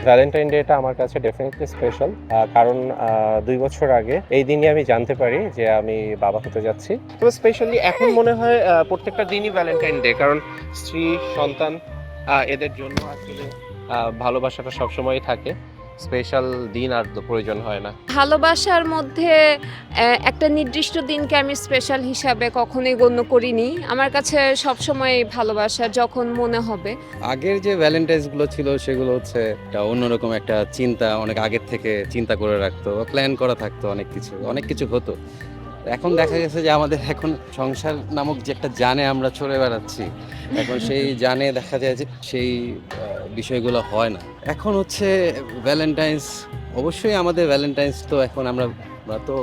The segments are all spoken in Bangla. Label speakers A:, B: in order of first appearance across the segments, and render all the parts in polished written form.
A: ভ্যালেন্টাইন ডেটা আমার কাছে ডেফিনেটলি স্পেশাল, কারণ 2 বছর আগে এই দিনই আমি জানতে পারি যে আমি বাবা হতে যাচ্ছি। তো স্পেশালি এখন মনে হয় প্রত্যেকটা দিনই ভ্যালেন্টাইন ডে, কারণ স্ত্রী সন্তান এদের জন্য আসলে ভালোবাসাটা সবসময় থাকে। স্পেশাল দিন আর তো প্রয়োজন হয় না।
B: ভালোবাসার মধ্যে একটা নির্দিষ্ট দিনকে আমি স্পেশাল হিসাবে কখনোই গণ্য করিনি। আমার কাছে সবসময় ভালোবাসা যখন মনে হবে।
C: আগের যে ভ্যালেন্টাইন্সগুলো ছিল সেগুলো হচ্ছে একটা অন্যরকম একটা চিন্তা, অনেক আগের থেকে চিন্তা করে রাখতো, প্ল্যান করা থাকতো, অনেক কিছু হতো। এখন দেখা গেছে যে আমাদের এখন সংসার নামক যে একটা জানে আমরা চড়ে বেড়াচ্ছি, এখন সেই জানে দেখা যায় যে সেই বিষয়গুলো হয় না। এখন হচ্ছে ভ্যালেন্টাইন্স, অবশ্যই আমাদের ভ্যালেন্টাইন্স তো এখন আমরা তো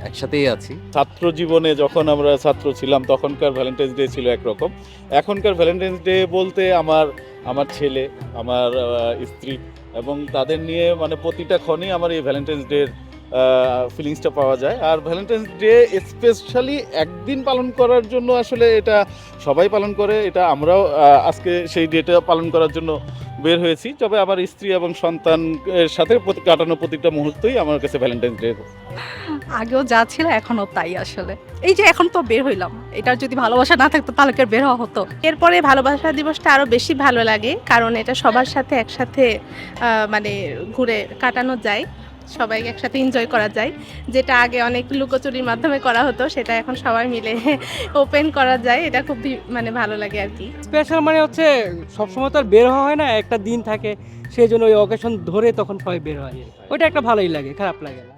C: একসাথেই আছি।
D: ছাত্র জীবনে যখন আমরা ছাত্র ছিলাম তখনকার ভ্যালেন্টাইন্স ডে ছিল একরকম। এখনকার ভ্যালেন্টাইন্স ডে বলতে আমার ছেলে, আমার স্ত্রী এবং তাদের নিয়ে মানে প্রতিটা ক্ষণেই আমার এই ভ্যালেন্টাইন্স ডের ফিলিংসটা পাওয়া যায়। আর ভ্যালেন্টাইন্স ডে স্পেশালি একদিন পালন করার জন্য আসলে এটা সবাই পালন করে, এটা আমরাও আজকে সেই ডেটা পালন করার জন্য বের হয়েছি। তবে আমার স্ত্রী এবং সন্তানের সাথে কাটানো প্রতিটা মুহূর্তই আমার কাছে ভ্যালেন্টাইন্স ডে।
E: আগেও যা ছিল এখনো তাই আসলে। এই যে এখন তো বের হইলাম, এটার যদি ভালোবাসা না থাকতো তাহলে কি আর বের হওয়া হতো?
F: এরপরে ভালোবাসা দিবসটা আরো বেশি ভালো লাগে, কারণ এটা সবার সাথে একসাথে মানে ঘুরে কাটানো যায়, সবাই একসাথে এনজয় করা যায়। যেটা আগে অনেক লুকোচুরির মাধ্যমে করা হতো, সেটা এখন সবাই মিলে ওপেন করা যায়। এটা খুব মানে ভালো লাগে আর কি।
G: স্পেশাল মানে হচ্ছে সবসময় তো আর বের হওয়া হয় না, একটা দিন থাকে, সেই জন্য ওই অকেশন ধরে তখন সবাই বের হয়। ওইটা একটা ভালোই লাগে, খারাপ লাগে না।